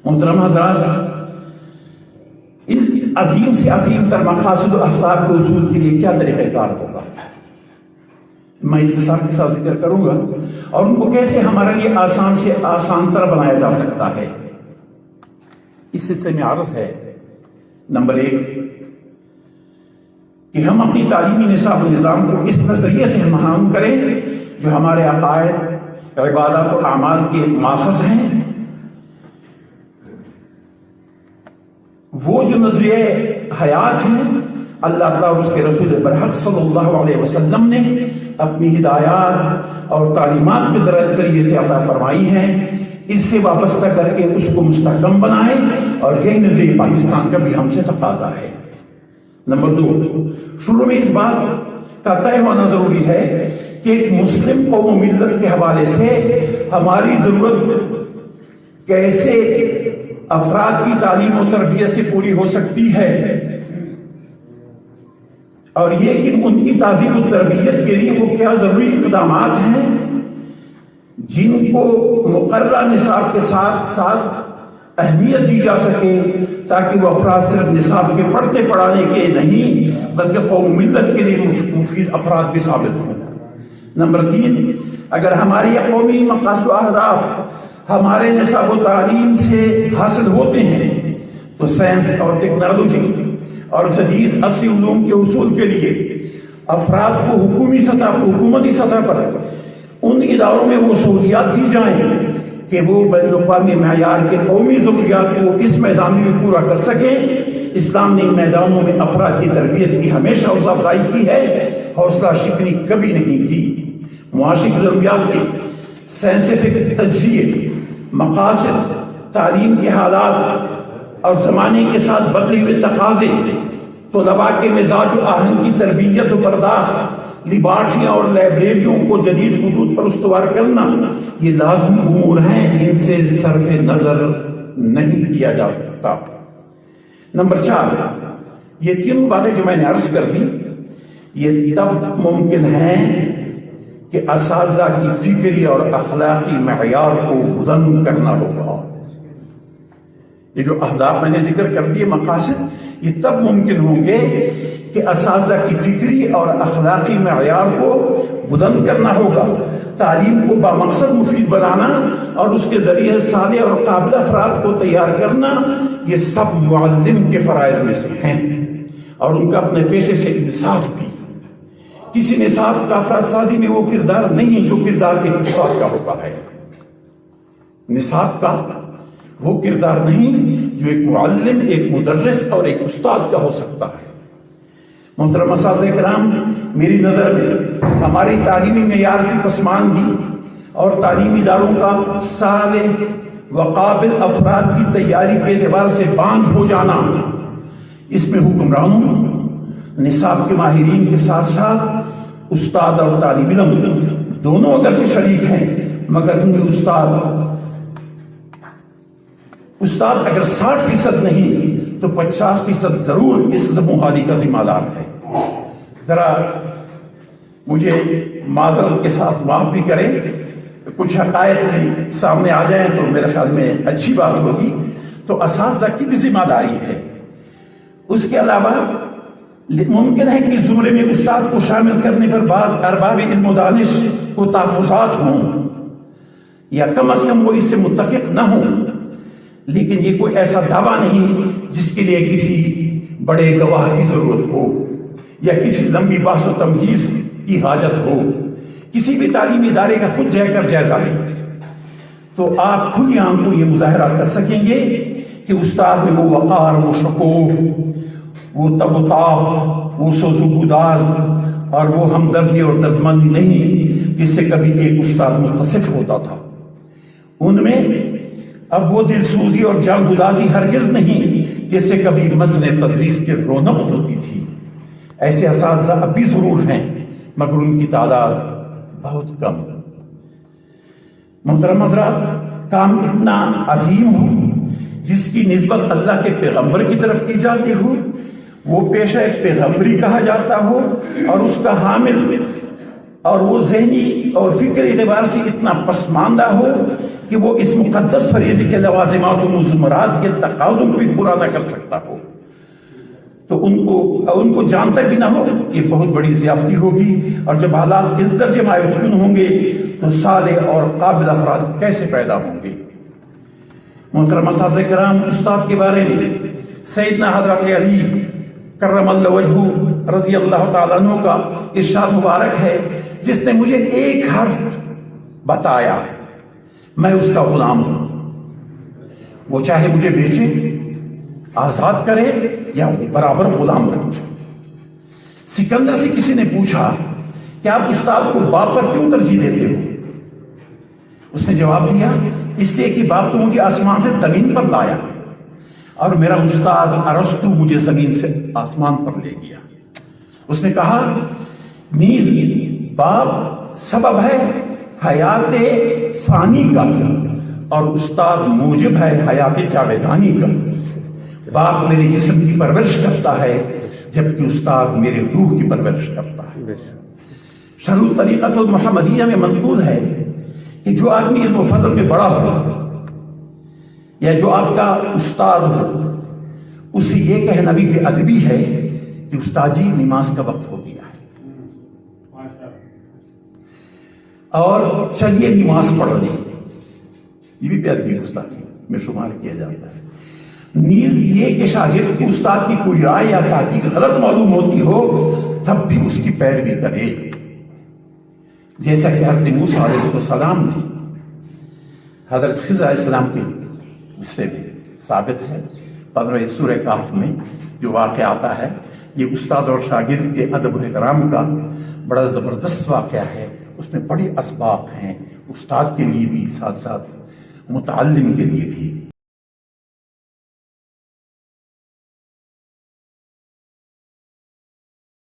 محترم حضرات، ان عظیم سے عظیم تر مقاصد و اہداف کے حصول کے لیے کیا طریقہ کار ہوگا، میں اختصار کے ساتھ ذکر کروں گا، اور ان کو کیسے ہمارے لیے آسان سے آسان تر بنایا جا سکتا ہے۔ اس سلسلے میں عرض ہے، نمبر 1 کہ ہم اپنی تعلیمی نصاب و نظام کو اس نظریے سے ہم کریں جو ہمارے عقائد، عبادات و اعمال کے ماخذ ہیں۔ وہ جو نظریہ حیات ہیں اللہ تعالیٰ اور اس کے رسول برحق صلی اللہ علیہ وسلم نے اپنی ہدایات اور تعلیمات کے ذریعے سے عطا فرمائی ہیں، اس سے وابستہ کر کے اس کو مستحکم بنائیں، اور یہی نظریہ پاکستان کا بھی ہم سے تقاضا ہے۔ نمبر 2، شروع میں اس بات کا طے ہونا ضروری ہے کہ ایک مسلم قوم و ملت کے حوالے سے ہماری ضرورت کیسے افراد کی تعلیم و تربیت سے پوری ہو سکتی ہے، اور یہ کہ ان کی تعلیم و تربیت کے لیے وہ کیا ضروری اقدامات ہیں جن کو مقررہ نصاب کے ساتھ ساتھ اہمیت دی جا سکے، تاکہ وہ افراد صرف نصاب کے پڑھتے پڑھانے کے نہیں بلکہ قوم ملت کے لیے مفید افراد بھی ثابت ہوں۔ نمبر 3، اگر ہماری قومی مقاصد و اہداف ہمارے نصاب و تعلیم سے حاصل ہوتے ہیں تو سائنس اور ٹیکنالوجی اور جدید عصری علوم کے حصول کے لیے افراد کو حکومتی سطح پر ان اداروں میں وہ سہولیات دی جائیں کہ وہ بین الاقوامی معیار کے قومی ضروریات کو اس میدان میں پورا کر سکیں۔ اسلام نے ان میدانوں میں افراد کی تربیت کی ہمیشہ حوصلہ افزائی کی ہے، حوصلہ شکنی کبھی نہیں کی۔ معاشی ضروریات کے سائنسیفک تجزیے، مقاصد، تعلیم کے حالات اور زمانے کے ساتھ بدلے ہوئے تقاضے، طلباء کے مزاج و آہنگ کی تربیت و پرداخت، لیبارٹریاں اور لائبریریوں کو جدید خطوط پر استوار کرنا، یہ لازمی امور ہیں، ان سے صرف نظر نہیں کیا جا سکتا۔ نمبر 4، یہ تینوں باتیں جو میں نے عرض کر دی یہ تب ممکن ہیں کہ اساتذہ کی فکری اور اخلاقی معیار کو بلند کرنا ہوگا۔ یہ جو اہداف میں نے ذکر کر دیے، مقاصد، یہ تب ممکن ہوں گے کہ اساتذہ کی فکری اور اخلاقی معیار کو بلند کرنا ہوگا۔ تعلیم کو بامقصد مفید بنانا اور اس کے ذریعے صالح اور قابل افراد کو تیار کرنا، یہ سب معلم کے فرائض میں سے ہیں، اور ان کا اپنے پیشے سے انصاف بھی۔ کسی نصاب کا افراد سازی میں وہ کردار نہیں جو کردار ایک استاد کا ہوتا ہے، نصاب کا وہ کردار نہیں جو ایک معلم، ایک مدرس اور ایک استاد کا ہو سکتا ہے۔ محترم اساتذہ کرام، میری نظر میں ہماری تعلیمی معیار کی پسماندگی اور تعلیمی اداروں کا صالح و قابل افراد کی تیاری کے اعتبار سے باندھ ہو جانا، اس میں حکمرانوں، نصاب کے ماہرین کے ساتھ ساتھ استاد اور طالب علم دونوں اگرچہ شریک ہیں، مگر ان میں استاد اگر 60% نہیں تو 50% ضرور اس زبوں کا ذمہ دار ہے۔ ذرا مجھے معذرت کے ساتھ معاف بھی کریں، کچھ حقائق بھی سامنے آ جائیں تو میرے خیال میں اچھی بات ہوگی۔ تو اساتذہ کی بھی ذمہ داری ہے۔ اس کے علاوہ ممکن ہے کہ اس زمرے میں استاد کو شامل کرنے پر بعض ارباب علم و دانش کو تحفظات ہوں، یا کم از کم وہ اس سے متفق نہ ہوں، لیکن یہ کوئی ایسا دعویٰ نہیں جس کے لیے کسی بڑے گواہ کی ضرورت ہو یا کسی لمبی بحث و تمہیز کی حاجت ہو۔ کسی بھی تعلیمی ادارے کا خود جا کر جائزہ لیں تو آپ کھلی آنکھوں یہ مظاہرہ کر سکیں گے کہ استاد میں وہ وقار، وہ شکوہ، وہ تب و تاب، وہ سوز و گداز اور وہ ہمدردی اور دردمندی نہیں جس سے کبھی ایک استاد متصف ہوتا تھا۔ ان میں اب وہ دل سوزی اور جان گدازی ہرگز نہیں جس سے کبھی متن تدریس کی رونق ہوتی تھی۔ ایسے اساتذہ اب بھی ضرور ہیں، مگر ان کی تعداد بہت کم۔ محترم حضرات، کام اتنا عظیم ہو جس کی نسبت اللہ کے پیغمبر کی طرف کی جاتی ہو، وہ پیشہ پیغمبری کہا جاتا ہو، اور اس کا حامل اور وہ ذہنی اور فکری اعتبار سے اتنا پسماندہ ہو کہ وہ اس مقدس فریضے کے لوازمات و مضمرات کے تقاضوں کو بھی پورا نہ کر سکتا ہو، تو ان کو جانتا بھی نہ ہو، یہ بہت بڑی زیادتی ہوگی۔ اور جب حالات اس درجے مایوسکن ہوں گے تو صالح اور قابل افراد کیسے پیدا ہوں گے؟ محترم اساتذہ کرام، استاد کے بارے میں سیدنا حضرت علی کرم اللہ وجہہ رضی اللہ تعالیٰ عنہ کا ارشاد مبارک ہے، جس نے مجھے ایک حرف بتایا میں اس کا غلام ہوں، وہ چاہے مجھے بیچے، آزاد کرے یا برابر غلام رکھے۔ سکندر سے کسی نے پوچھا کہ آپ استاد کو باپ پر کیوں ترجیح دیتے ہو؟ اس نے جواب دیا، اس لیے کہ باپ تو مجھے آسمان سے زمین پر لایا اور میرا استاد ارسطو مجھے زمین سے آسمان پر لے گیا۔ اس نے کہا، نیز باپ سبب ہے حیات فانی کا اور استاد موجب ہے حیات جاویدانی کا۔ باپ میرے جسم کی پرورش کرتا ہے جبکہ استاد میرے روح کی پرورش کرتا ہے۔ شرح طریقۃ المحمدیہ میں منقول ہے کہ جو آدمی علم و فضل میں بڑا ہو یا جو آپ کا استاد ہو، اس سے یہ کہنا بھی بے ادبی ہے کہ استاد جی نماز کا وقت ہو گیا ہے اور چلیے نماز پڑھ لیں، یہ بھی بے ادبی گستاخی میں شمار کیا جاتا ہے۔ نیز یہ کہ شاگرد کو استاد کی کوئی رائے یا تحقیق غلط معلوم ہوتی ہو تب بھی اس کی پیروی کرے، جیسا کہ حضرت موسیٰ علیہ السلام نے حضرت خضر علیہ السلام کے سے بھی ثابت ہے۔ 15 سورہ کہف میں جو واقعہ آتا ہے، یہ استاد اور شاگرد کے ادب و احترام کا بڑا زبردست واقعہ ہے۔ اس میں بڑے اسباق ہیں، استاد کے لیے بھی، ساتھ ساتھ متعلم کے لیے بھی۔